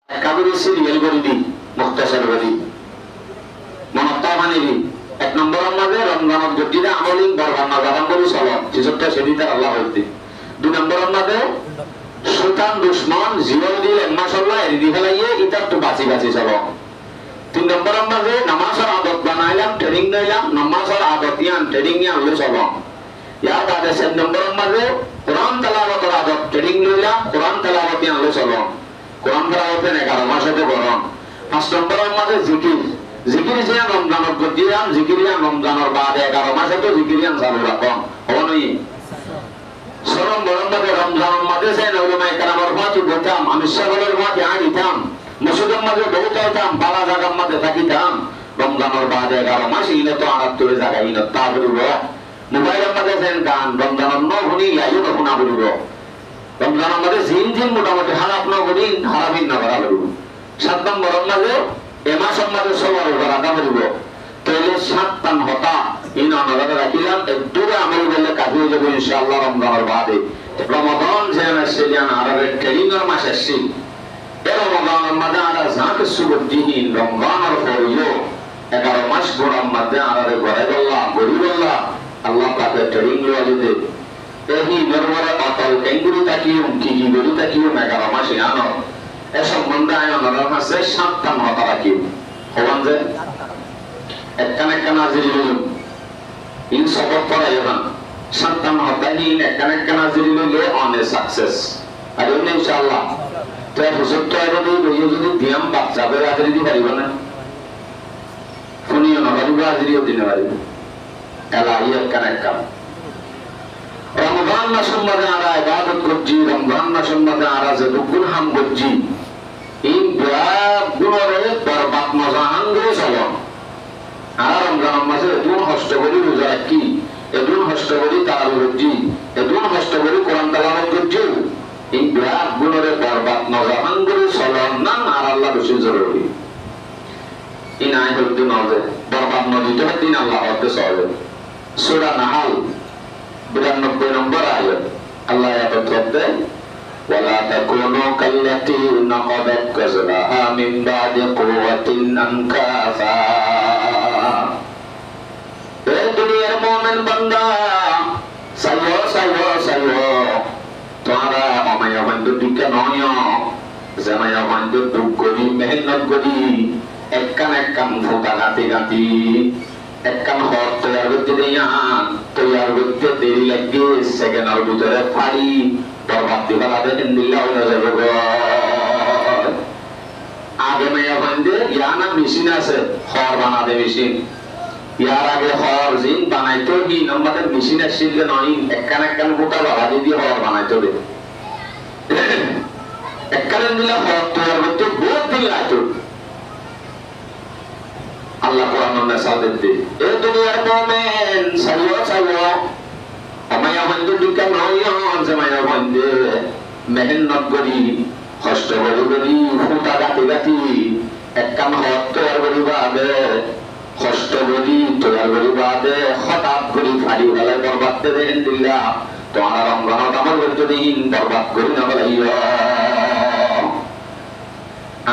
কাবুরি serial করে দি মুখতাসার করি মনত্তা মানে দি এক নম্বরের মাঝে রমজানের গতিটা আমলিং বরবাদ না জানান বলি চলো যেসবটা সেদিতে আল্লাহ হইতে দুই নম্বরের মাঝে শয়তান দুশমন জীবন দিল মাশাআল্লাহ এদি ফেলাইয়ে ইতার তো বাঁচি বাঁচি চলো তিন নম্বরের মাঝে নামাজের আদত বানাইলাম ট্রেনিং নিলাম নামাজের আদত ইয়ান ট্রেনিং নিয়ে হলে চলো ইয়ার বাদে 7 নম্বরের মাঝে কোরআন তেলাওয়াতের আদত ট্রেনিং নিলাম কোরআন তেলাওয়াত ইয়ান হলে চলো কোরআন তেলাওয়াতে 11 মাসেতে গরম 5 নম্বরের মাঝে জিকির জিকির যে রমজানের গদিয়াম জিকিরিয়ান রমজানের বাদে 11 মাসেতে জিকিরিয়ান চালু রাখুন হবনই সরম বরম মাঝে রমজানের মাঝে যে নরমাই কালামর ফাতি বলতাম আমি সকলের মাঝে আড়িতাম মসজিদের মাঝে বহুত হইতাম বালা জায়গার মাঝে থাকিতাম রমজানের বাদে 11 মাস ইনে তো 78 জায়গা ইনে তা বলিব মোবাইলের মাঝে যেন গান রমজানের ন শুনি লাইও না শোনা বলিব রমজানের মাঝে জিন মোটামুটি খারাপ ন করি খারাপিন না করা বলিব 7 নম্বরের মাঝে এ মাসের মাঝে সবার করা বলিব তাহলে 7 হতা ইন নজরে রাখিলাম একটুরে আমল করলে কাজে হয়ে যাবে ইনশাআল্লাহ রমজানের বাদে রমাদান যে আসছিলেন আরবের ট্রেনিংয়ের মাস আসছি এই রমজানের মাঝে আর জাঁক সুবদ্দিহীন রমজানের পরেও 11 মাস গোড়ার মধ্যে আরবে ঘরে গল্লা গরিব গল্লা আল্লাহ তাকে ট্রেনিং লওয়া যেতে এই নরমারে অতল কেঙ্গুরি তাকিও কি গরি তাকিও 11 মাসে আনো এ সম্বন্ধে আয়নার মাসে 7 হতা রাখিও হবান যে একখান হাজিরি লইল ইন সবর পড়াই না 7 হতা ইন একখান হাজিরি লইলে অন এ সাকসেস আর ইনশাআল্লাহ তো হুজুর তো যদি যদি দিয়াম বাচ্চাদের হাজিরি দি পারিব না শুনিও না পারিব হাজিরিও দিনে পারিব এলা একখান রমজান মাসের মধ্যে আমরা ইবাদত করছি রমজান মাসের মধ্যে আমরা যে রুকুন হাম করছি এই গুণরে বরবাদ মজা হাঙ্গে চলো আর রমজান মাসে এদুন হস্ত করি রোজা রাখি এদুন হস্ত করি তার করছি এদুন হস্ত করি কোরআন তেলাওয়াত করছি এই গুণরে বরবাদ মজা হাঙ্গে চলো না আর আল্লাহ বেশি জরুরি এই নাই হইতে নজে বরবাদ নদীতে দিন আল্লাহ হতে চলে সূরা নাহাল 92 নম্বর আয়াত আল্লাহ আয়াত করতে ওয়ালা তাকুনু কাল্লাতী নাকাদাত গাজলাহা মিন বাদি কুওয়াতিন আনকাসা এ দুনিয়ার মুমিন বান্দা সাইয়ো তোমরা আমায় বন্ধু দিকে নয় জামায়া বন্ধু দুঃখ করি মেহনত করি একখান ফুটা গাতি একখান হর তৈয়ার করতে দেয়া তৈয়ার করতে দেরি লাগবে সেকেন্ডের ভিতরে ফাড়ি বরবাদ দিবা লাগে নিল্লা হয়ে যাবে আগে মেয়া বন্ধে ইয়ানা মেশিন আছে হর বানাতে মেশিন ইয়ার আগে হর জিন বানাইতো কি আমাদের মেশিন আসছিল নয় একখান গোটা বাড়া দিয়ে হর বানাইতো রে একখান দিলে হর তৈয়ার করতে বহুত দিন লাগতো আল্লাহ কোরআনের মেসাল দিতে এ দুনিয়ার মুমিন সাইয়ো আমায় বন্ধু দিকে নয় জামায়া বন্ধে মেহনত করি কষ্ট করি ফুটা গাতি একখান হক তৈয়ার করিবা আবে কষ্ট করি তৈয়ার করিবা আবে হঠাৎ করি ফাড়ি ফেলে বরবাদ দেন দিলা তোমার রমজানত আমল করতে দিন বরবাদ করি না বলাইয়া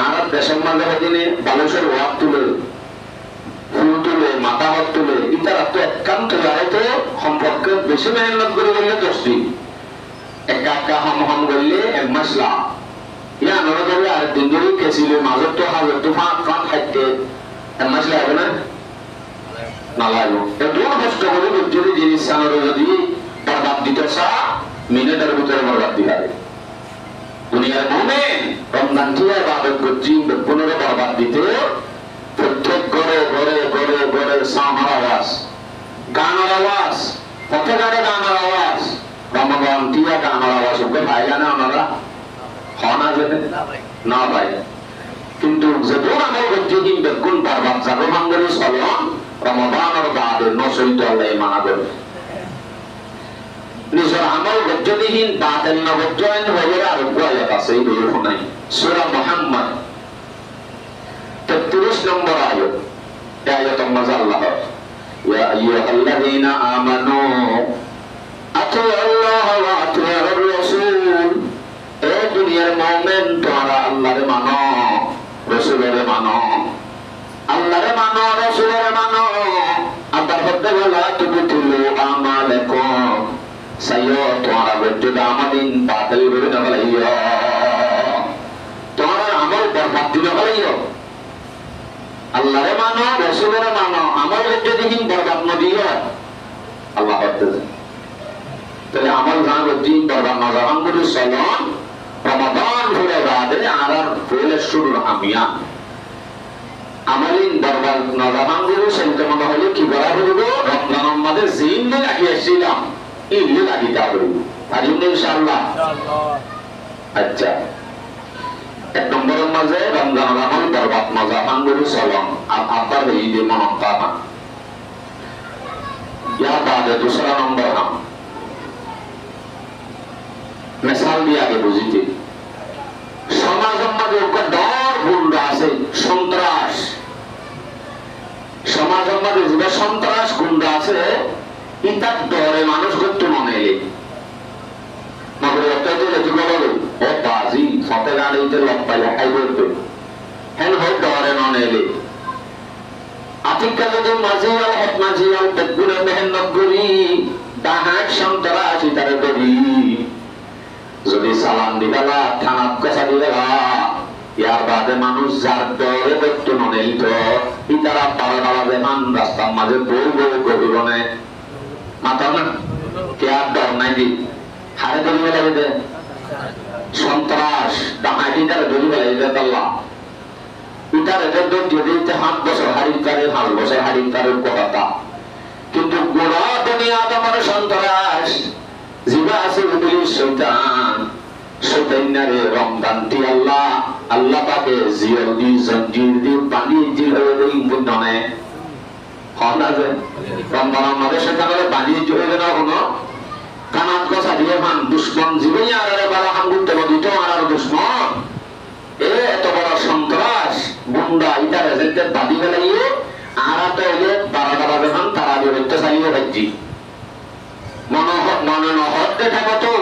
আর দেশের মাঝে দিনে মানুষের ওয়াক তুলে ফুল তুলে মাথা হাত তুলে ইতারা তো একান্ত তো সম্পর্কে বেশি মেহনত করে গেলে 10 দিন একা হম করলে 1 মাস লাভ ইয়া নরা ধরে আর দিন ধরে কেছিল মাজত তো হাজার তো ফাঁক খাইতে 1 মাস লাগবে না না লাগবে এত কষ্ট করে যদি জিনিস সামনে যদি বরবাদ দিতে চা মিনিটের ভিতরে বরবাদ দিবে দুনিয়ার মুমিন রমজান দিয়ে ইবাদত করছি পুনরায় বরবাদ দিতে প্রত্যেক ঘরে ঘরে ঘরে ঘরে সামার আওয়াজ গানের আওয়াজ পথে ঘাটে গানের আওয়াজ রমজান দিয়ে গানের আওয়াজ ওকে ভাই জানে আমরা হনা যেতে না ভাই কিন্তু যেদূর আমল করছি কিন্তু কোন বরবাদ যাবে বাঙ্গালি চলন রমজানের বাদে নসইত আল্লাহ মানা করবে নিজের আমল গজ্জদিহীন বাতেন না গজ্জয়ন হয়ে আর গোয়ালে আছে এই বই শোনাই সূরা মুহাম্মদ 33 নম্বর আয়াত আয়াত মাঝে আল্লাহ ইয়া আইয়ুহাল্লাযীনা আমানু আতিউল্লাহ ওয়া আতিউর রাসূল এ দুনিয়ার মুমিন তোমরা আল্লাহর মানো রসুলের মানো, আল্লাহরে মানো, রসুলের মানো। আবার হতে গেল তুমি তুলো আমার কম সাইয় তোমার বেটে আমাদিন বাতিল করে না বলাইও, তোমার আমল বরবাদ দিলে বলাইও। আল্লাহরে মানো, রসুলের মানো, আমল যদি বরবাদ না দিও আল্লাহ করতে যায়। তাহলে আমল না দিন বরবাদ না যাওয়ান করে চলন রমাদান ঘুরে বাদে আর ফুলের শুরু আমিয়া আমলিন বরবাদ না যাওয়ান করে সেটা মনে হলে কি করা হইব, রমজান আমাদের জিন্দে লাগিয়েছিলাম ইলে লাগিতে হবে। পারিব না ইনশাআল্লাহ? আচ্ছা, এক নম্বরের মাঝে রমজান আমল বরবাদ না যাওয়ান করে চলন আপনার এই যে মনত পাবা। या बाद दूसरा नंबर हम मिसाल भी आगे बुझीते समाजम माঝে একটা ডর গুন্ডা আছে, সন্ত্রাস। সমাজম মাঝে যে সন্ত্রাস গুন্ডা আছে ইতার ডরে মানুষ করতে মনে এলে মগরে একটা দিলে কি বলে ও বাজি ফতে গাড়িতে লক পাইলে খাই করতে হেন হয় ডরে মনে এলে আতিকা যদি মাঝিয়াল এক মাঝিয়াল বেগুনে মেহনত করি ডাহাক সন্ত্রাস ইতারে করি যদি সালাম দিবেলা থানাত কষা দিবেলা ইয়ার বাদে মানুষ যার ডরে করতে মনে এলিত ইতারা পাড়ালা যেমান রাস্তার মাঝে বউ বউ গভীরনে মাথা না কে আর ডর নাই দি হারে ধরিবে লাগে সন্ত্রাস ডাহাকি তারা ধরিবে লাগে আল্লাহ ইটার এদের দিয়ে দিতে 7 বছর হারিকারের 5 বছর হারিকারের কথা। কিন্তু গোড়া দুনিয়া তোমার সন্ত্রাস জিবা আছে ইবলিস শয়তান শয়তানারে রমজানটি আল্লাহ আল্লাহ পাকে জিয়র দি জঞ্জির দি বানিয়ে দিল হয়ে দেই বুঝনে হনা যে রমজান আমাদের শয়তানরে বানিয়ে দিবে না কোনো কানাত কথা দিয়ে মান দুশমন জীবই আরে বালা হাম করতে দিত আর দুশমন এত বড় সন্ত্রাস গুন্ডা ইটার এজেন্টের বাদি বেলাইয়ে আরা তো এলে 12টা বাজে খান তারা বিরুদ্ধে চালিয়ে ভাইজি মনে নহতে থাকো তো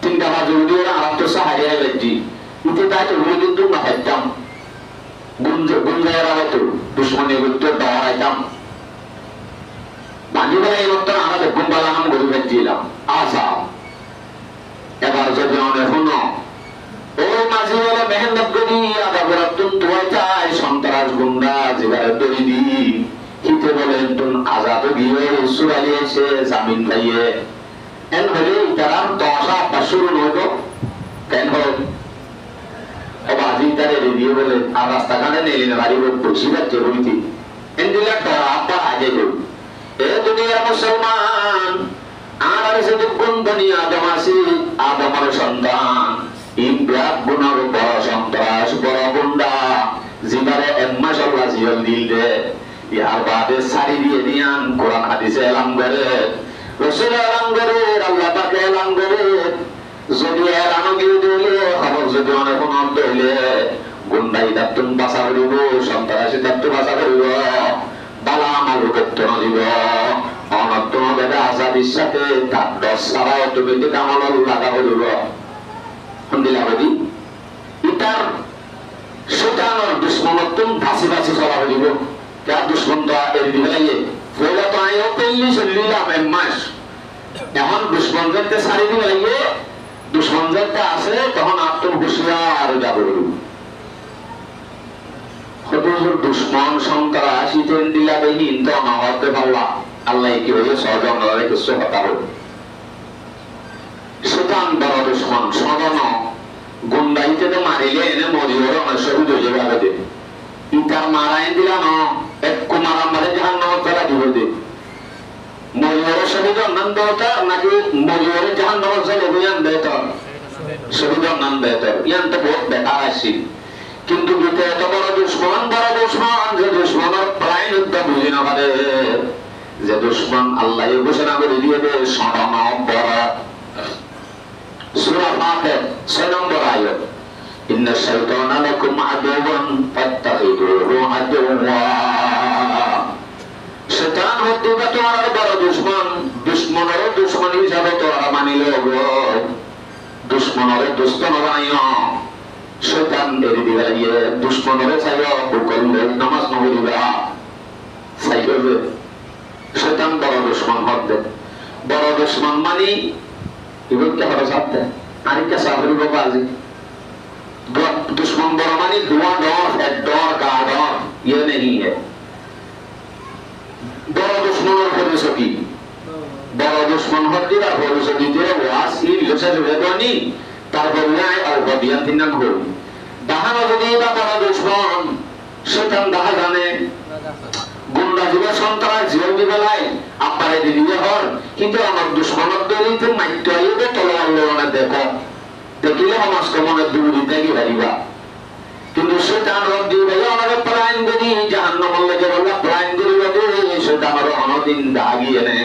3টা বাজে উঠে ওরা আরাম তো সাহারিয়ে ভাইজি ইতে তাই তো উনি কিন্তু না ভাইতাম গুঞ্জায়রা হয়তো দুশ্মনী করতে দাঁড়াইতাম বাদি বেলা এই মতো আমরা দেখুন বালা নাম গরু ভাইজিলাম আসা। এবার যদি অনেক শুনো ওই মাঝে বলে মেহনত করি আদা বরাতুন তোয়া চাই সন্ত্রাস গুন্ডা যেভাবে তৈরি দি হিতে বলেন তুন আজাদ গিয়ে সুরালি এসে জামিন পাইয়ে এন হলে তারা 10 শুরু হইব কেন হোক আজি তারে দিয়ে বলে আর রাস্তাঘাটে নেই না বাড়ি বসি যাচ্ছে বলিতি এন দিলে আব্বা আগে গেল এ দুনিয়ার মুসলমান আর এসে কোন দুনিয়া আদম আসি আদমের সন্তান ইমরাত গুনার বড় সন্ত্রাস বড় গুন্ডা জিবারে 1 মাস আল্লাহ জিয়ল দিল দে ইয়ার বাদে সারি দিয়ে দিয়ান কোরআন হাদিসে এলাম করে রাসূল এলাম করে আল্লাহ পাকে এলাম করে যদি এলানো দিয়ে দিলে খবর যদি অনেক অন্ত হইলে গুন্ডাই দাতুন বাসা করিব সন্ত্রাসী দাতুন বাসা করিব বালা আমার করতে না দিব অনন্ত বেদা আজাদির সাথে তার 10 সারা অটোমেটিক আমল লাগা হইব দিলাবি ইটার শয়তানের দুশমনত্বম ভাসি ভাসি চলা হইব তার দুশমনটা এর দিবে লাগে পয়লা তো আইও পেল্লি চলিলাম 1 মাস এখন দুশমন যেতে সারি দিবে লাগে দুশমন যেতে আছে তখন আত্ম হুঁশিয়ার যাব হয়তো দুশমন সন্ত্রাস ইতেন দিলাবে হিন্ত না হতে পারলা আল্লাহ কি হয়ে সহজন ধরে কিছু কথা হল শয়তান বড় দুশমন সদন গুন্ডাইতে তো মারিলে এনে মরিবর অনেক শহীদ হয়ে যাবে আগে ইটার মারাই দিলাম এক কুমার আমাদের জাহান্নাম ফেলা দিব দে মরিবর শহীদ অন্যান দেয়তা নাকি মরিবর জাহান্নাম চলে বুঝান দেয়তা শহীদ অন্যান দেয়তা ইয়ান তো বহুত বেকার আসি কিন্তু গীতে এত বড় দুশ্মন যে দুশ্মনের প্রায় যুদ্ধ বুঝি না পারে যে দুশ্মন আল্লাহ ঘোষণা করে দিয়ে দে সদন বড় সূরা ফাতির 6 নম্বর আয়াত ইন্না শাইতানা লাকুম আদুওয়ান ফাত্তাখিযুহু আদুওয়া শয়তান হতে তোমার বড় দুশমনের দুশমন হিসাবে তোমরা মানিলে গো দুশমনের দোস্ত না বানাইও শয়তান এর দিকে দুশ্মনের চাইও করলে নামাজ নবীরা চাইবে শয়তান বড় দুশ্মন হবে বড় দুশ্মন মানে ইবনকে হলো সাথে আরেকটা সাবরি বাবা আছে दुश्मन बड़ा मानी दुआ डॉर है डॉर का डॉर ये नहीं है बड़ा दुश्मन और फिर सकी बड़ा दुश्मन होती है फिर सकी तेरे वास ही लुचा जो है तो नहीं तार बनिया है और बदियां तीन नंग हो दाहन वजनी का बड़ा दुश्मन शैतान दाह जाने गुंडा जीवन संतरा जीवन भी बलाए आप पारे दिलिए हर किंतु हमारे दुश्मनों दोरी तो माइट आये तो तलवार लोगों देखो देखिए हम उसको मन दूर देगी भरीवा किंतु शैतान रोक दी भैया हमारे प्लान करी जहन्नम अल्लाह जब अल्लाह प्लान करी बदे शैतान हमारे अनोदिन दागी है ने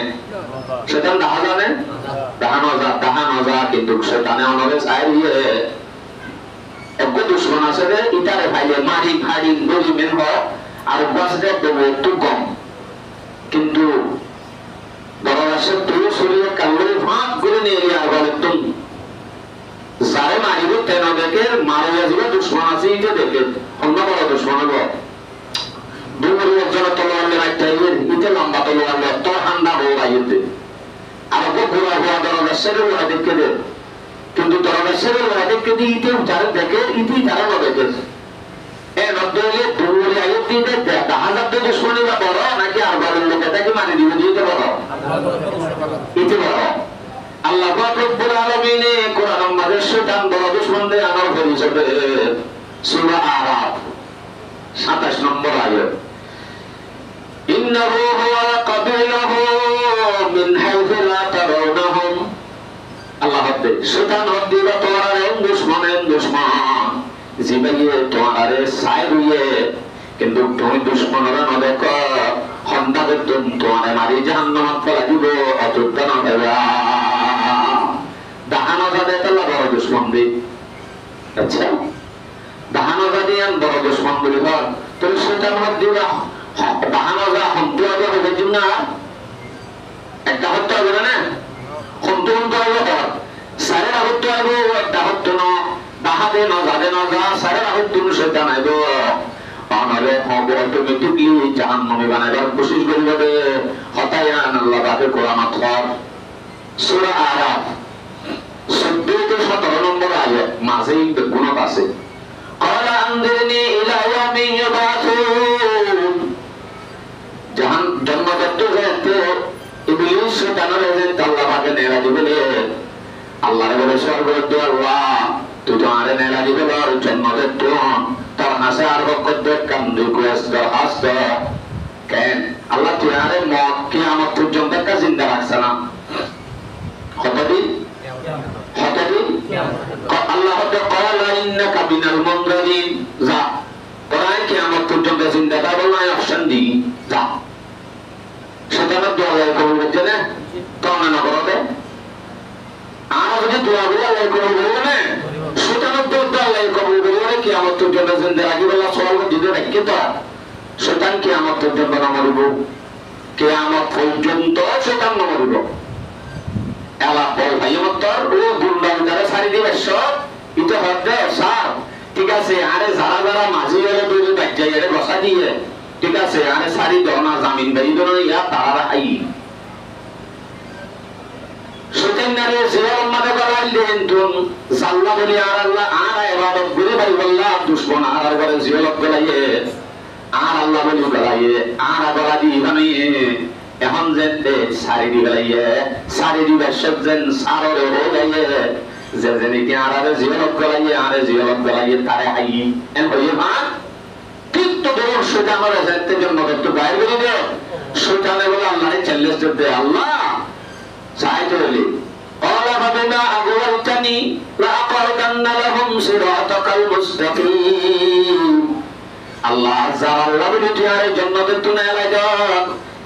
शैतान दाहा जाने दाहा नौजा किंतु शैतान ने हमारे साइड ये एक को दुश्मन आसे दे इतारे भाईले मारी फाड़ी गोली में हो और बस दे तो वो तू कम किंतु बड़ा से तू सूर्य कल्ले भाग गुरे ने लिया वाले तुम सारे मारिबो तेना देखे मारे जाजिबो दुश्मन আছে ইতে দেখে অন্য বড় দুশ্মন হবে দুমরি একজন তলোয়ার নিয়ে রাখতে ইতে লম্বা তলোয়ার নিয়ে তো ঠান্ডা হয়ে যাইতে আর কো গোলা গোলা দরবার সেরে ওরা দেখে দে কিন্তু দরবার সেরে ওরা দেখে দি ইতে যারা দেখে ইতি যারা না দেখে এ নদলে দুমরি আইতে দে দেখা যাবে দুশ্মন বা বড় নাকি আর বড় লোক এটাকে মারি দিবে দিতে বড় ইতে বড় আল্লাহ পাক রব্বুল আলামিন কোরআন মাঝে শয়তান বড় দুশমন দে আমার পরিচয় সূরা আরাফ 27 নম্বর আয়াত ইন্নাহু হুয়া কাবিলাহু মিন হাইথু লা তারাউনাহুম আল্লাহ হতে শয়তান হতে বা তোমার দুশমন জিবাইয়ে তোমার সাইরুয়ে কিন্তু তুমি দুশমনরা না দেখো হন্দাদের তোমার মারি জাহান্নামে ফেলা দিব অযোগ্য না দেবা দাহানো জাদে তাল্লা বড় দুশ্মন দি আচ্ছা দাহানো জাদি আন বড় দুশ্মন বলি হয় তুমি শয়তান হাত দিবা দাহানো যা হন্তে হবে হবে না একটা হত্যা হবে না হন্তে হন্তে হবে সারে হত্যা হবে একটা হত্যা না দাহাদে না জাদে না যা সারে হত্যা শয়তান আইব আমারে হবে অটোমেটিকলি জাহান্নামে বানাবার কোশিশ করবে হতায়ান আল্লাহ পাকের কোরআন আয়াত সূরা আরাফ 14 থেকে 17 নম্বর আয়াত মাঝে গুণত আছে ক্বালা আনদিরনি ইলা ইয়াউমি ইউবাসুন জান্নাত যেতে ইবলিস শয়তানের যে আল্লাহ পাকে নেড়া দিবে আল্লাহর বলে স্বর্গত আল্লাহ তুই তো আরে নেড়া দিবে আর জান্নাতের তো তার হাসে আর বকত কাম রিকোয়েস্ট দরখাস্ত কেন আল্লাহ তুই আরে মত কিয়ামত পর্যন্ত কা জিন্দা রাখছ না কতদিন আল্লাহ তো ক্বালা ইন্নাকা মিনাল মুনজারিন যা কোরআন কিয়ামত পর্যন্ত জিন্দা থাকবে না অপশন দি যা শয়তান দোয়া করবে জানে তোমরা না করতে আর যদি দোয়া করে আল্লাহ করবে না শয়তান দোয়া আল্লাহ করবে না কিয়ামত পর্যন্ত জিন্দা রাখবে আল্লাহ সওয়াল দিতে রাখে তো শয়তান কিয়ামত পর্যন্ত না মরব কিয়ামত পর্যন্ত শয়তান না মরব এলা বল ভাইয়তর ও গুন্ডা যারা সারি দিবে সব ইতো হবে স্যার ঠিক আছে আরে যারা যারা মাঝি হলে দুই বাচ্চা এর বসা দিয়ে ঠিক আছে আরে সারি দাও না জামিন দেই দাও না ইয়া তারা আই শয়তানরে জিয়ার মাঝে বাড়াইলেন তুম জাল্লা বলি আর আল্লাহ আর ইবাদত করে ভাই আল্লাহ দুশমন আর করে জিয়ালত গলাইয়ে আর আল্লাহ বলি গলাইয়ে আর গলা দি আমি এখন যেতে সারি দি গলাইয়ে সারি দি বেশজেন সাররে হয়ে গলাইয়ে যে যেনি কি আরে জিয়ালত গলাইয়ে আর জিয়ালত গলাইয়ে তারে আই এন হইয়ে মা কিন্তু দূর শয়তানরে যেতে জন্য তো বাইরে করে দে শয়তানে বলে আল্লাহরে চ্যালেঞ্জ দিতে আল্লাহ চাইতলি ক্বালা ফাবিমা আগওয়ালতানি লা আকারদান্না লাহুম সিরাতাকাল মুস্তাকিম আল্লাহ যারা লাভে টিয়ারে জান্নাতের তুনে লাগা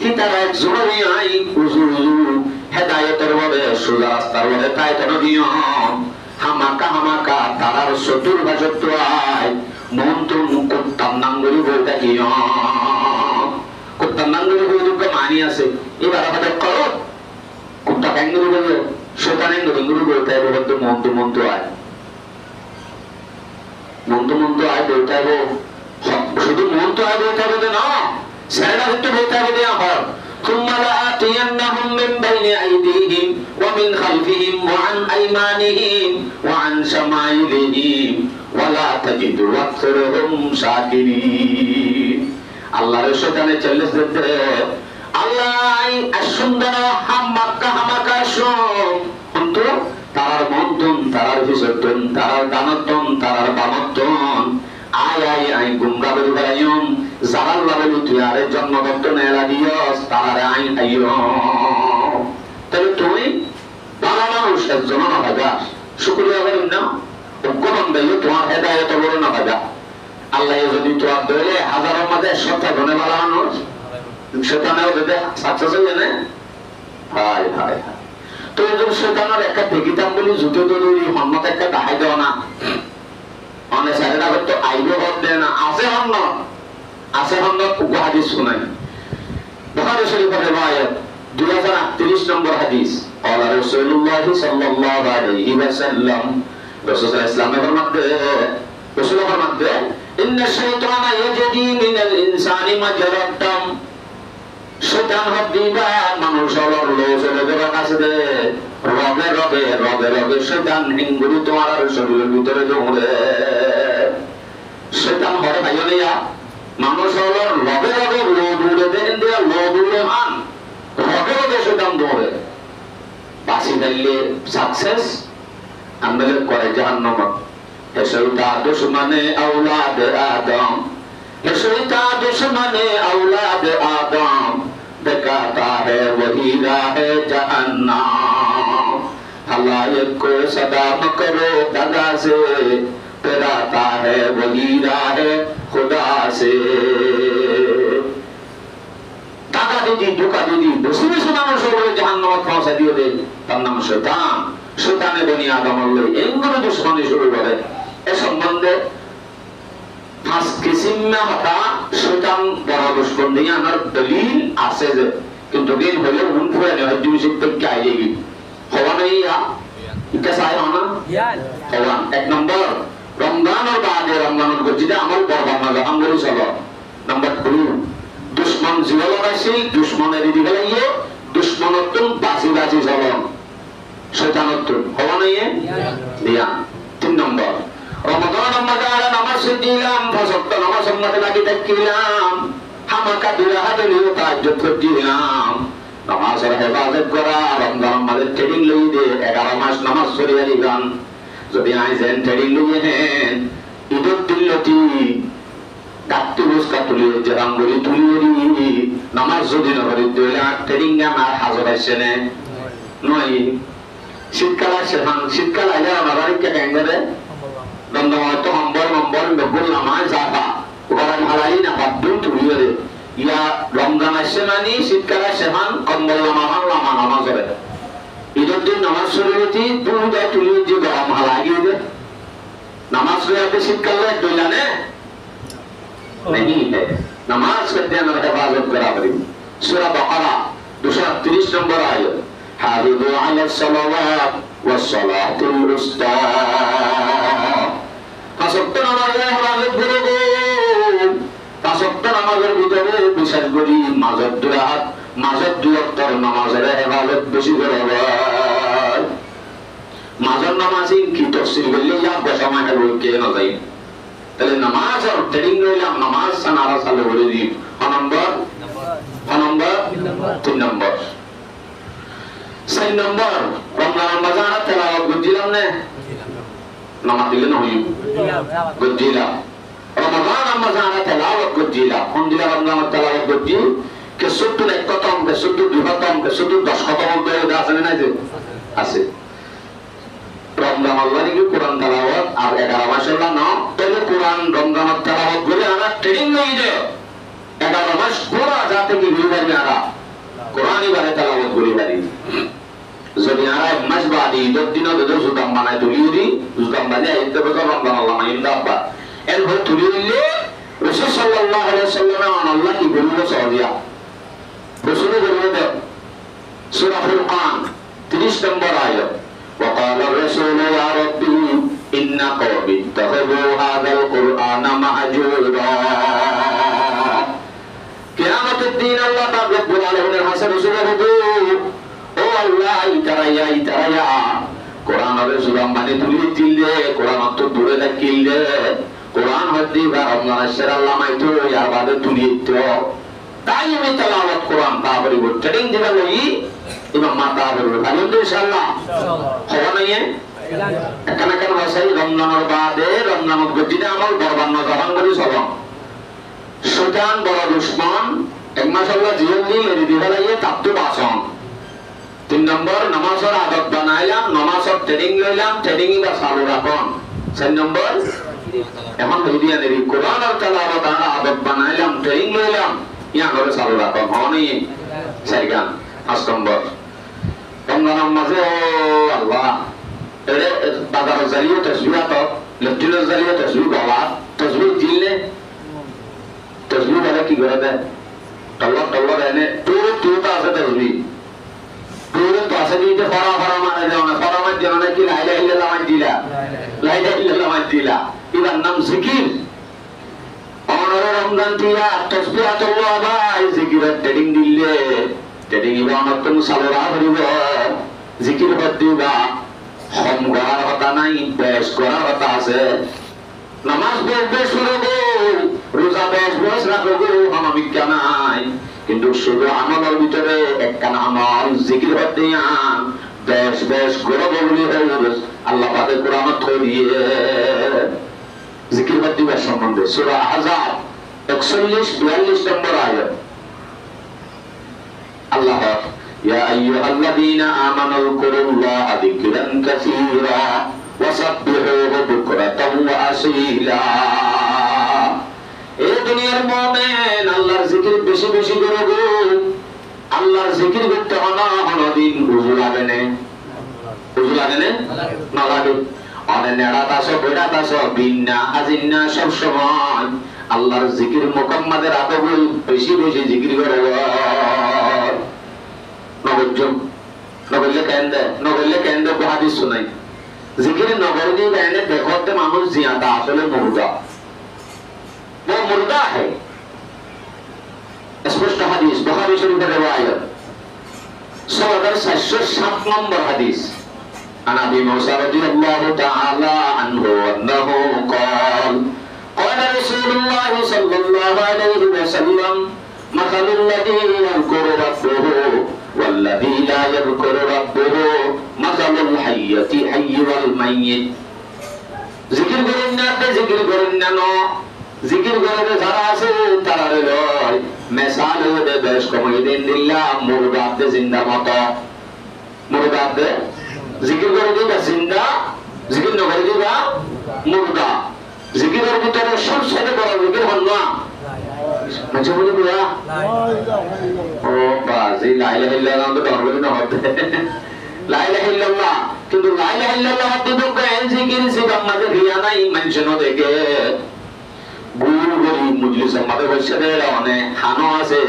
হিতারা জুড়ি আই উজুরু হেদায়েতের ভাবে সোজা রাস্তার ভাবে তাই কেন দিও হামাকা তারার চতুর বাজত আই মন তো কুত্তার নাঙ্গরি বলতে দিও কুত্তার নাঙ্গরি বলতে মানি আছে এবার আমাদের করো কুত্তা ক্যাঙ্গুরু বলবে শয়তান ক্যাঙ্গুরু বলতে হবে বলতে মন তো আয় মন তো আয় বইতে হবে, শুধু মন তো আয় বইতে হবে না, ছেলেটা একটু বইতে হবে আমার। ثم لآتينهم من بين أيديهم ومن خلفهم وعن أيمانهم وعن شمائلهم ولا تجد أكثرهم شاكرين. আল্লাহর শয়তানে চ্যালেঞ্জ দিতে, আল্লাহ সুন্দর হাম্মাক্কা হামাকা কিন্তু তারার মন্তন, তারার বিসর্জন, তারার দানতন, তারার বামতন আয় আয় আয় গুমরা বেরু বেড়াইম যারার লাভে তুই আরে জন্মদত্ত নেলা দিয়স তারারে আই আইয়। তাহলে তুই ভালো মানুষ একজন না ভাগা শুক্রিয়া করেন না উগ্রবন দেয় তোমার হেদায়ত বড় না ভাগা। আল্লাহ যদি তোমার ধরে হাজারের মাঝে সত্তা ধনে ভালো মানুষ সেখানেও যদি সাকসেস হয়ে যায় হায় হায় হায়। তো যদি সেখানের একটা দেখিতাম বলি জুতো দৌড়ি হন্মত একটা দেখাই দেওয়া না অনেক ছেলেরা হয়তো আইব হত দেয় না আছে হন্ন আছে হন্ন হাদিস শুনাই বুখারী শরীফের রিওয়ায়াত 2038 নম্বর হাদিস قال رسول الله صلى الله عليه وسلم রাসূল ইসলামে ফরমাতে রাসূল ফরমাতে ইন্না শাইতানা ইয়াজদি মিনাল ইনসানি মাজরাত দাম শয়তান হদিবা মানুষ হলোর লোচলে দেবা কাছে দে রবে রবে রবে রবে শয়তান হিঙ্গুরি তোমার শরীরের ভিতরে দৌড়ে শয়তান হরে ভাইয়া মানুষ হলোর রবে রবে লো দৌড়ে দেন দিয়া লো দৌড়ে মান রবে রবে শয়তান দৌড়ে বাসি দিলে সাকসেস আমলে করে জাহান্নাম হে শয়তান দুশমনে আওলাদ আদম হে শয়তান দুশমনে আওলাদ আদম दिखाता है वही राह जहन्नम हलायक को सदाम करो दगा से कराता है वही राह खुदा से। दादा दीदी धोखा दीदी बसी बसी মানুষ বলে জাহান্নামে পৌঁছে দিয়ে দেয় তার নাম শয়তান। শয়তানে বনি আদম হলো এগুলো দুশ্মনী শুরু করে। এ সম্বন্ধে পাঁচ কিসিম में হতা শয়তান বড় দুশ্মন দিয়ে আমার দলিল আছে যে কিন্তু দিন হলে উন ফুয়ে নেওয়া জিনিস থেকে আইলেগি হওয়া নেই এটা চাই না হওয়া। এক নম্বর রমজানের বাদে রমজানের গজিতে আমার বরবাদ না জাহান বলি চলো। নম্বর 2 দুশ্মন জীবন লগাইছিল দুশ্মনের দিদি গেলাইয়ে দুশ্মনত্ব বাঁচি বাঁচি চলো শয়তানত্ব হওয়া নেই দিয়া। 3 নম্বর রমজান রমজান নামাজ দিলাম ফসক্ত নামাজ সম্মতে লাগি দেখিলাম হামাকা দুরাহাতে নিয়ে তাহাজ্জুদ করছিলাম নামাজের হেফাজত করা রমজান আমাদের ট্রেনিং লই দে 11 মাস নামাজ পড়িয়া দিলাম যদি আইছেন ট্রেনিং লইয়ে হেন ঈদের দিল্লতি কাটতে বসকা তুলি যেরাম বলি তুলি নামাজ যদি নকরি দিলে ট্রেনিং আমার হাজার আসছে না নয় শীতকাল আসছে শীতকাল আইলে আমার কে ক্যাঙ্গারে Donde waktu hambol begul nama zaba, orang halali nak badu tu dia. Ya Ramadan asyamani sitkala sehan kambol lama sore. Itu tu namaz sore itu dulu dah tulis juga orang halali dia. Namaz sore itu sitkala tu jane? Nahi hai. Namaz kerja nak hefakat kerabri. Surah Baqarah 230 nombor ayat. Hafidhu ala salawat was salatul wusta. পাঁচওয়াক্ত নামাজের হেফাজত করে দে। পাঁচওয়াক্ত নামাজের ভিতরে বিশেষ করে মাঝের 2 রাকাত মাঝের 2 ওয়াক্তের নামাজের হেফাজত বেশি করে হয়। মাঝের নামাজে কি তাফসীর করলে যা বসামা হলো কে না যাই তাহলে নামাজ আর ট্রেনিং রইলাম নামাজ সানারা চালু করে দি। নম্বর 3 নম্বর 4 নম্বর রমজান বাজার তেলাওয়াত বুঝিলাম না nama dilen hoyi gojila ramadan ramazana tilawat gojila onjila ramadan tilawat goji ke suttu ek kotom ke suttu du kotom ke suttu 10 kotom bere da asane na je ase ramadan Allah ni Quran tilawat ar 11 mashallah na tole Quran ramadan tilawat gole ana training hoyi je 11 mas pura jate ki gulbar mein ara Qurani bare tilawat gole bari যদি আর মাস বাদে ঈদের দিনও যদি সুদাম বানায় তুলিয়ে দিই সুদাম বানিয়ে ঈদের বছর রমজান আল্লাহ মাইন্দা আব্বা এরপর তুলিয়ে দিলে রাসূল সাল্লাল্লাহু আলাইহি সাল্লাম আল্লাহ কি বলল সাউদিয়া রাসূলের বলতে সূরা ফুরকান 30 নম্বর আয়াত وقال الرسول يا ربي إن قومي ইত্তাখাযু হাযাল কুরআনা মাহজুরা। কিয়ামতের দিন আল্লাহ পাক রব্বুল আলামিনের হাসান রাসূলের হুজুর, ও আল্লাহ ইতারায়া কোরআনের জুরাম মানে তুলি দিলে কোরআন তো দূরে রাখিলে কোরআন হদি বা রমজানের শের আল্লাহ মাইতো ইয়ার বাদে তুলি তো তাই আমি তেলাওয়াত কোরআন তারপরে ট্রেনিং দিবা লই ইমাম মাতা বলবে ভালো ইনশাআল্লাহ হবে না ইয়ে এখানে কেন ভাষাই রমজানের বাদে রমজানের গতিতে আমল বরবাদ না যখন করি চলো শয়তান বড় দুশমন এক মাস আল্লাহ জীবন দিয়ে মেরে দিবা লাগে তাপ তো বাঁচন। 3 নম্বর নামাজের আদত বানাইলাম, নামাজের ট্রেনিং লইলাম, ট্রেনিং বা চালু রাখুন। 4 নম্বর এখন হইদিয়া নেবি কোরআন আর তেলাওয়াত আদত বানাইলাম, ট্রেনিং লইলাম, ইয়া করে চালু রাখুন হনি 4 গান। 5 নম্বর রমজানের মাঝে আল্লাহ এরে বাজার জালিও তসবিহ তো লেফটিনের জালিও তসবিহ গলা তসবিহ দিলে তসবিহ বলে কি করে দেয় টল্লা এনে তুই তো আছে তসবিহ তুই তো আছে দিতে ফরা মানে যাও না ফরা মানে জানো না কি লা ইলাহা ইল্লাল্লাহ মানে দিলা এটার নাম জিকির। অনরে রমজান দিয়া তসবিহ আল্লাহ ভাই জিকিরের ট্রেনিং দিলে ট্রেনিং ইবাদত তো সালরা করিব জিকির বাদ দিবা হম করার কথা নাই বেশ করার কথা আছে। নামাজ বেশ শুরু রোজা বেশ রাখবো হামাবিকা নাই কিন্তু শুধু আমলের ভিতরে একখানা আমল জিকির বাদ দিয়া বেশ করব বলি আল্লাহ পাকে কোরআন থই দিয়ে জিকির বাদ দিবার সম্বন্ধে সূরা আহজাব 41-42 নম্বর আয়াত আল্লাহ يا أيها الذين آمنوا اذكروا الله ذكرا كثيرا وسبحوه بكرة وأصيلا। এই দুনিয়ার মুমিন আল্লাহর জিকির বেশি করো। আল্লাহর জিকির করতে দিন উযু লাগে না লাগে অনেক নেড়াত আসো বেড়াত আসো বিন্না হাজিন্না সব সময় আল্লাহর জিকির মুকাম্মাদের আদব বেশি জিকির করো। নগরলে কেন্দ্র হাদিস শুনাই জিকির নগর দিয়ে গায়নে দেখতে মানুষ জিয়াদা আসলে মুর্দা है। स्पष्ट हादिस बुखारी शरीफের रिवायत 6707 নম্বর হাদিস عن ابي موسى رضي الله تعالى عنه انه قال قال رسول الله صلى الله عليه وسلم مثل الذي يذكر ربه والذي لا يذكر ربه مثل الحية حي والميت। জিকির করেন না জিকির করেন না জিকির করে যারা আছে তারা লয় মেসাল হতে বেশ কমিয়ে দিন দিল্লাহ মুরগাতে জিন্দা মতো মুরগাতে জিকির করে দিবা জিন্দা জিকির না করে দিবা মুরগা। জিকিরের ভিতরে সবচেয়ে বড় জিকির হল না আচ্ছা বলি বুয়া ও বাজি লা ইলাহা ইল্লাল্লাহ তো ধরবে না হতে লা ইলাহা ইল্লাল্লাহ কিন্তু লা ইলাহা ইল্লাল্লাহ হতে তো গায় জিকির সিবা মাঝে রিয়া নাই মেনশন দেখে গুরু গরি মজলিসের মাঝে বসে দেয় অনেক হানো আছে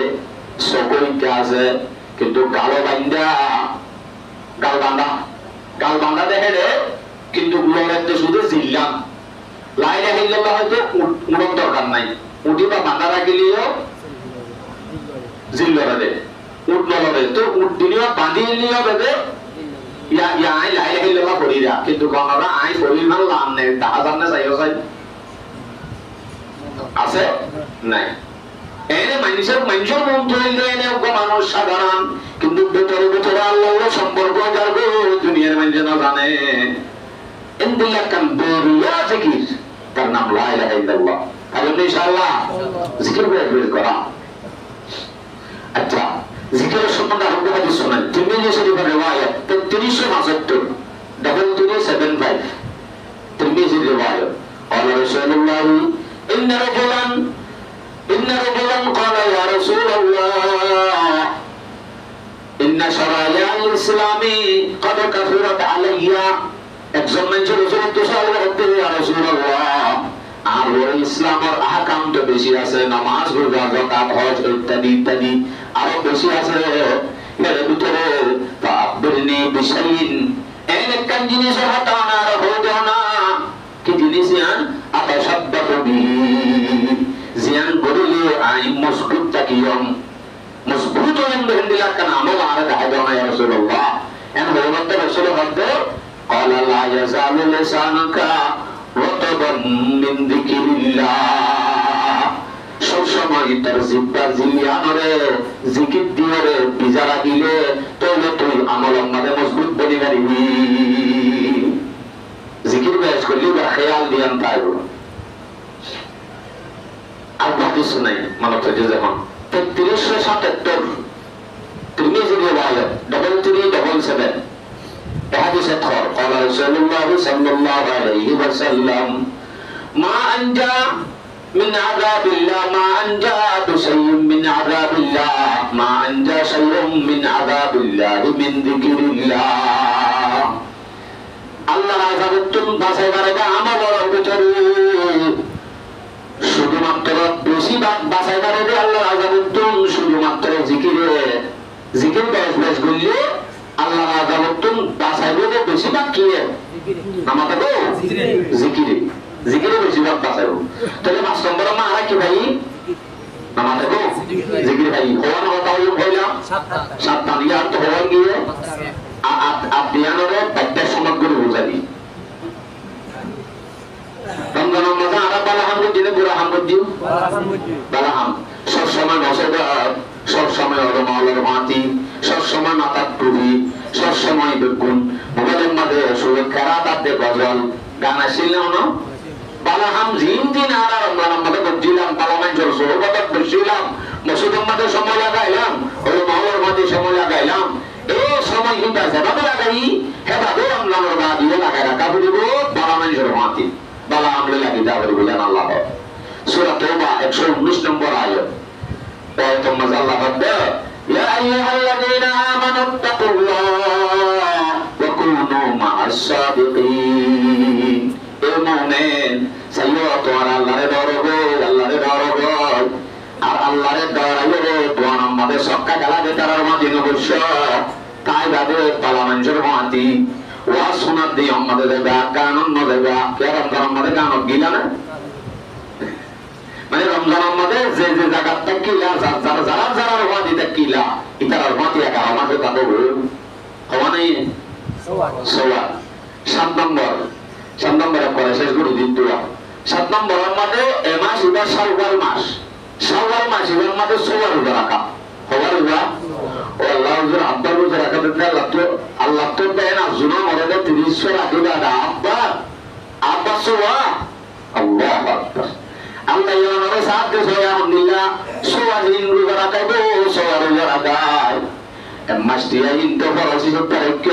সকইটা আছে কিন্তু গালো বান্দা দেখে রে কিন্তু লড়াইতে শুধু জিল্লাম লা ইলাহা ইল্লাল্লাহ হয়তো উড়ন দরকার নাই উঠি বা বান্দা রাখিলেও জিল্লরা দে উঠ নলরে তো উঠ দিলেও বাঁধিয়ে নিও বেদে ইয়া আই লা ইলাহা ইল্লাল্লাহ পড়ি যা কিন্তু গণরা আই পড়ি না লাম নেই তাহা জানলে চাইও চাই আছে নাই এনে মানুষের মন তৈরি এনে মানুষ সাধারণ কিন্তু ভিতরে আল্লাহর সম্পর্ক যাবে দুনিয়ার মানুষ না জানে ইনদিল্লাহ কান বেরিয়া জিকির তার নাম লা ইলাহা ইল্লাল্লাহ। তাহলে ইনশাআল্লাহ জিকির করা। আচ্ছা জিকিরের সম্বন্ধে আরো হাদিস শুনেন তিরমিজি শরীফের রিওয়ায়াত 3375 3375 তিরমিজি রিওয়ায়াত قال رسول الله إن رجلا قال يا رسول الله إن شرائع الإسلام قد كثرت علي। একজন মানুষ রাসূল সাল্লাল্লাহু আলাইহি ইয়া রাসূলুল্লাহ আর ইসলামের আহকাম তো বেশি আছে নামাজ রোজা যাকাত হজ ইত্যাদি ইত্যাদি আরো বেশি আছে এর ভিতরে ফাআখবিরনি বিশাইইন এন একখান জিনিসের হতা না হতো না কি জিনিস রবি জিয়ান করিলে আই মজবুত থাকিয়ম মজবুত হইম হিন্দিলা কানা আমল আর দাহাই দনা ইয়া রাসূলুল্লাহ এন হযরত রাসূল বলতে قال لا يزال لسانك رطبا من ذكر الله সব সময় তার জিহ্বা জিলিয়ানরে জিকির দিওরে বিজা রাখিলে তবে তুই আমল আমাদের মজবুত বনি পারিবি জিকির বেশ করলি বা খেয়াল দিয়ান পাইবো আর বাকি শুনাই মানত যে যখন 3377 তিরমিজি রিওয়ায়াত 3377 حديث آخر قال رسول الله صلى الله عليه وسلم ما أنجى من عذاب الله ما أنجى شيء من عذاب الله ما أنجى شيء من عذاب الله من ذكر الله আল্লাহর আযাবতুন বাঁচাইবার এটা আমলের ভিতরে শুধুমাত্র বেশিরভাগ বাঁচাইবার এটা আল্লাহর আযাবতুন শুধুমাত্র জিকির বেশ করলে আল্লাহর আযাবতুন বাঁচাইবে বেশিরভাগ কি নামাজ তো জিকিরে বেশিরভাগ বাঁচাইব তাহলে 5 নম্বর মা আর কি ভাই নামাজ তো জিকির ভাই হওয়ার কথা হইলাম 7 তারিখ আর তো হওয়ার গিয়ে আদিয়ানরে একটা সমগ্র বুঝাবি রমজানের মাঝে আরা বালাহাম দিনে পুরা হাম দিও বালাহাম সব সময় নসেদার সব সময় মাওলার মাটি সব সময় মাথার টুপি সব সময় বেগুন মোবাইলের মধ্যে সুরে কেরাত আদে গজল গান আসছিল না বালাহাম জিন আর রমজানের মধ্যে বুঝছিলাম পালামাই জল সোহবত বসছিলাম মসজিদের মধ্যে সময় লাগাইলাম ওই মাওলার মাটি সময় লাগাইলাম এই সময় কিন্তু যেভাবে লাগাই সেভাবে রমজানের বাদিও লাগাই রাখা বুঝব বালামাই জল মাটি বালা আমলে লাগি দাবর বলেন আল্লাহ সূরা তাওবা 119 নম্বর আয়াত আয়াতুল মাজাল্লাহ বলে ইয়া আইয়ুহাল্লাযীনা আমানুত্তাকুল্লাহ ওয়া কুনু মা'আস সাদিকিন এ মুমিন সাইয়্যা তোরা আল্লাহরে ডরগো আর আল্লাহরে ডরাইলে তোরা আমাদের সক্কা গালা দেতার মাঝে নবশ্য তাই বাদে পালা মানুষের মাটি ওয়া সুনাত দি আমাদের দেবা কানুন দেবা রমজান আমাদের কানুন গিলা না মানে রমজান আমাদের যে জায়গাটা কিলা যারা হওয়া দিতে কিলা ইতার মাটি একা আমাদের কাছে হওয়া নেই সোয়া 7 নম্বর করে শেষ করে দিন দুয়া 7 নম্বরের মধ্যে এ মাস এবার শাওয়াল মাস এবার মধ্যে সোয়া রোজা রাখা হওয়ার রোজা আল্লাহ হুজুর আব্বা রোজা রাখা দিতে আল্লাহ তো দেয় না জুনা মরে 30 রাখিবা আব্বা সোয়া আল্লাহু আকবার আল্লাহ ইয়ানারে সাথ দে আলহামদুলিল্লাহ সোয়া দিন রোজা রাখাইবো সোয়া রোজা রাখাই মাসটিয়া ইনতে ফরসি তারিখ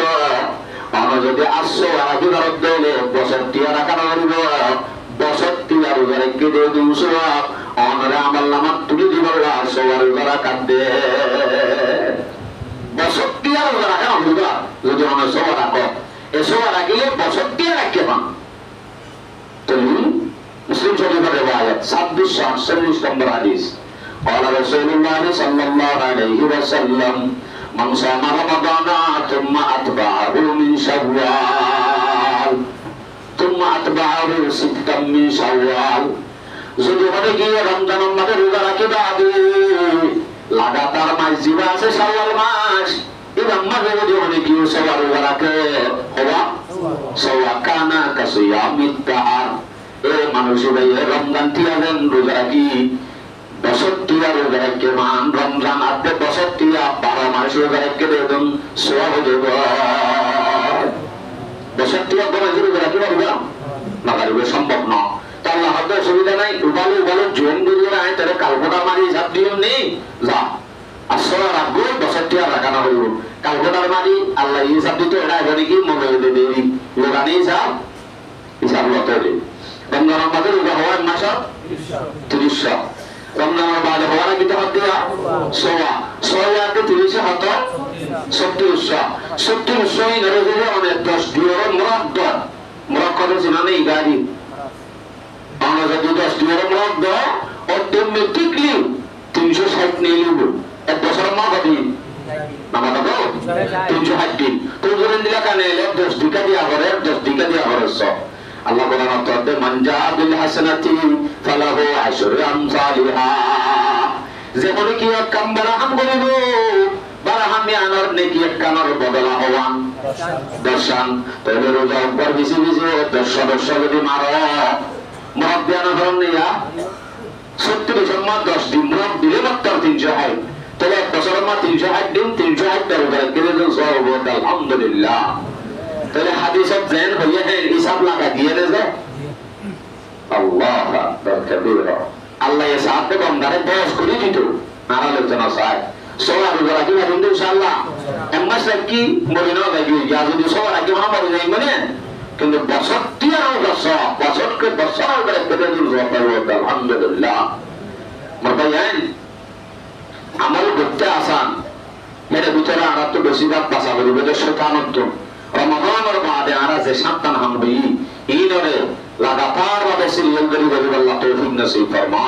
আমরা যদি 800 রাখিবার দলে 62 রাখা হইব 62 রোজা রেখে দে 200 আমরা আমল নামা তুলি দিবলা সোয়া রোজা রাখাতে 62 রোজা রাখা হইব যদি আমরা সোয়া রাখো এ সোয়া রাখিলে 62 রাখতে পান তুমি মুসলিম শরীফের রিওয়ায়াত 2648 নম্বর হাদিস قال رسول الله صلى الله عليه وسلم من صام رمضان ثم أتبعه من شوال ثم أتبعه ستا من شوال যদি বলে কি রমজানের মাসে রোজা রাখি বাদে লাগাতার মাস জিবা আছে শাওয়াল মাস এই মাসে যদি বলে কি শাওয়াল রোজা রাখে হওয়া সওয়া কানা কাসিয়ামিত দাহার মানুষের ভাই রমজান তিয়ালেন রোজা রাখি 62 রোজা রাখে মান রমজান আদে 62 12 মাস রোজা রাখে দেন সওয়াব দেব 62 বড় রোজা রাখি পারবা না পারবে সম্ভব না তা আল্লাহ হাতে সুবিধা নাই উবালে জোন দিয়ে আয় তারে কালকটা মারি হিসাব দিও নেই যা আসলে রাখবো 62 রাখানো হইব কালকটার মারি আল্লাহ হিসাব দিতে এটা এখানে কি মনে হইতে দেরি লোকানি হিসাব লতে রমজানের মাঝে রোজা হওয়ার মাস 30 রমজানের বাদে হওয়ার আগে তো দিয়া সোয়া 30 হতো 70 ইনারে যে অনেক 10 দিয়ে মুরাদ করে জানা নেই গাড়ি আমরা যদি 10 দিয়ে মুরাদ অটোমেটিকলি 360 নিয়ে নিব এক বছর মা কবি নামা তো 360 দিন তো ধরে দিলা কানে 10 দিকা দিয়া করে 10 দিকা দিয়া করে আল্লাহ কোরআন তদ্দে মানজা বিল হাসানাতি ফালাহু আশরু আমসালিহা যে মনে কি এক কাম বারাহাম করিব বারাহামি আনার নেকি এক কামার বদলা হওয়া দর্শন তবে রোজা একবার বেশি বেশি 10 যদি মারো মত ধ্যান ধরন নিয়া 70 সম্মান 10 দিন মত দিলে মাত্র 360 তাহলে এক বছরের মা 360 দিন 360 টাকা করে কেটে দিন সব আলহামদুলিল্লাহ তাহলে হাদিসত জেন হইয়া হিসাব লাগা দিয়ে দেবে আল্লাহ আকবার কবীরা আল্লাহ এর সাথে বন্দারে বয়স করে দিত আর আলোচনা চাই সবার উপর আগে বলুন ইনশাআল্লাহ এমমাস কি মরিনা লাগি যা যদি সবার আগে আমরা মরে যাই মানে কিন্তু বছরটি আর বছরকে বছর করে কেটে দিন আলহামদুলিল্লাহ মতায়ান আমল করতে আসান এর ভিতরে আর তো বেশিরভাগ পাশা বলবে যে শয়তানত রমাদানের বাদে আরা যে সাতটান হামবি এই নরে লাগাতার ভাবে সিরিয়াল করি বলি আল্লাহ তৌফিক নসিব ফরমা